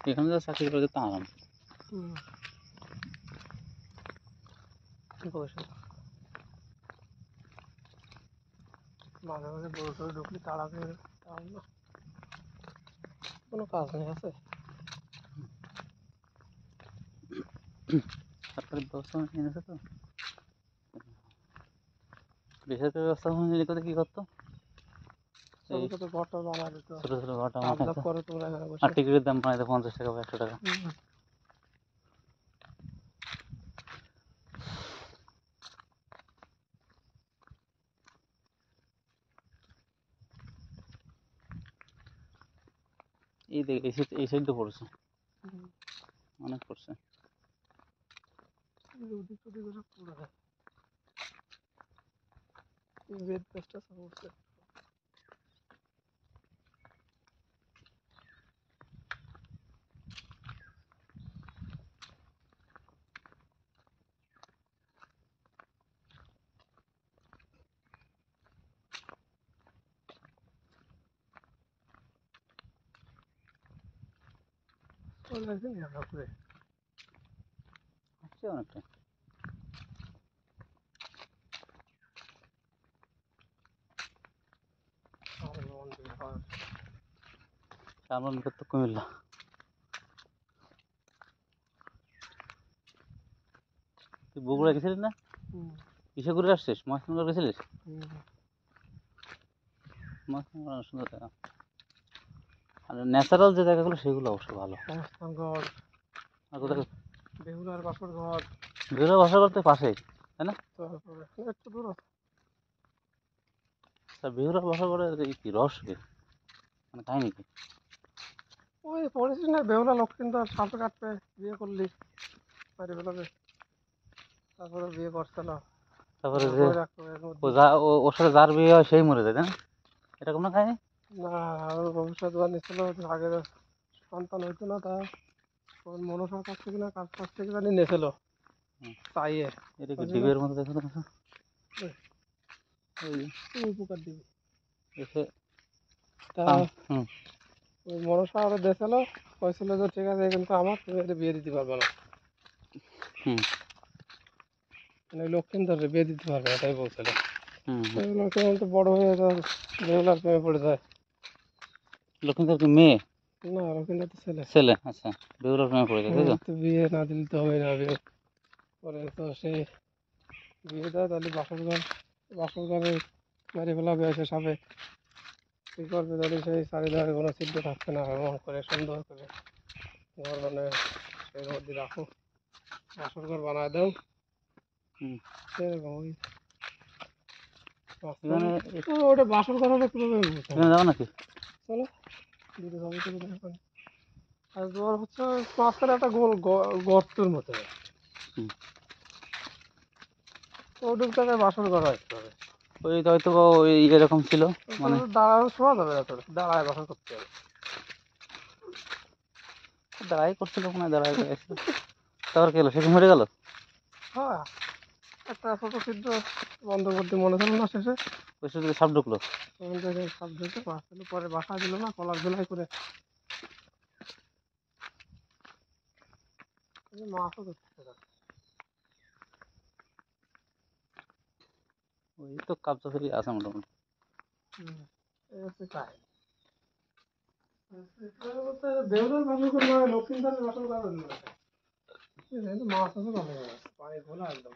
এখানে যা চাকরি করে তা আরাম। বসে মাঝে মাঝে বড় টরে ঢুকলে তাড়া করে না কোনো কাজ নেই আছে। সরকারি ব্যবস্থা নিয়ে নিয়েছে তো, বেসরকারি ব্যবস্থা নিলে তো কি করতো, এই ছোট ছোট ঘরটা বানায় দিত, ছোট ছোট ঘরটা কাজ বানাইতো, করে তোমরা এখানে বসে। আর টিকিটের দাম বানাইতো 50 টাকা বা 100 টাকা। এই দেখ এই সাইড তো পড়ছে, অনেক পড়ছে। ওদিক ওদিক ওসব পুরো হয় বেদ গাছটা পড়ছে। লাগছে না আমরা ঘুরে হচ্ছে অনেকটা। সামনে নিকট তো কুমিল্লা। তুই বগুড়া গেছিলিস না? কিসে করে আসছিস? মহাস্থানগড় গেছিলিস? মহাস্থানগড় সুন্দর জায়গা, আর ন্যাচারাল যে জায়গাগুলো সেগুলো অবশ্য ভালো। মহাস্থানগড় আর কোথায়? বেহুলার বাসরঘর। বেহুলার বাসরঘর তো পাশেই, তাই না? তারপরে একটু দূর আছে। তা বেহুলার বাসরঘরের কি রহস্য কি, মানে কাহিনী কি? ওই পড়েছিস না বেহুলা লক্ষ্মীন্দর সাপে কাটবে বিয়ে করলি বাড়ি বেলাবে, তারপরে বিয়ে করছিল। তারপরে যে ওর সাথে যার বিয়ে হয় সেই মরে যায়, তাই না? এটা কোনো কাহিনী না, ওর ভবিষ্যৎবাণী ছিল আগে সন্তান হইতো না, তা ওর মনসার কাছ থেকে না কার কাছ থেকে জানি নিয়েছিল চাইয়ে। এটা কি ডিবের মতো দেখো না? উপকার দিবি এসে তা হুম ওই মনসা আরো দিয়েছিল, কইছিল যে ঠিক আছে কিন্তু আমার তুমি এটা বিয়ে দিতে পারবে না, হুম মানে লক্ষ্মীন্দরে বিয়ে দিতে পারবে না তাই বলছিল। হুম লক্ষ্মীন্দর তো বড় হয়ে বেহুলার প্রেমে পড়ে যায়। লক্ষ্মীন্দর কি মেয়ে? না, লক্ষ্মীন্দর তো ছেলে। ছেলে, আচ্ছা। বেহুলার প্রেমে পড়ে যায়, তাই তো? তো বিয়ে না দিলে তো হবে না, বিয়ে পরে তো সে বিয়ে দেয়, তাহলে বাসর ঘরে মারি ফেলাবে এসে সাপে। কী করবে তাহলে সেই চারিধারে কোনো ছিদ্র থাকছে না, এমন করে সুন্দর করে ঘর বানায় সেই মধ্যে রাখো, বাসর ঘর বানায় দাও। সেরকম ওই ওটা বাসর ঘর হলে কীভাবে যাবো নাকি? চলো দিতে যাবো তো এখন। আর তোমার হচ্ছে মাঝখানে একটা গোল গর্তের মতো, ওটুক জায়গায় বাসর ঘর আসতে হবে। ওই হয়তো ওই এরকম ছিল, মানে দাঁড়ানো শোয়া যাবে না, তোর দাঁড়ায় বাসর করতে হবে। দাঁড়াই করছিল মনে হয়, দাঁড়াই গেছিল। তারপর কি হলো, সে মরে গেল? হ্যাঁ, একটা ছোট ছিদ্র বন্ধ করতে মনে ছিল না শেষে, ওই সাথে সাপ ঢুকলো। ওখান থেকে সাপ ঢুকে বাঁচছিল, পরে বাসা দিল না কলার ঝোলাই করে মাছও ধরতে পারে। ওই তো কাবজা ফেরি আছে মোটামুটি। এই হচ্ছে কাহিনী। বেহুলার বাসর করবে, লক্ষ্মীন্দরের বাসর করবে, মাছ আছে ভালো, পানি খোলা একদম।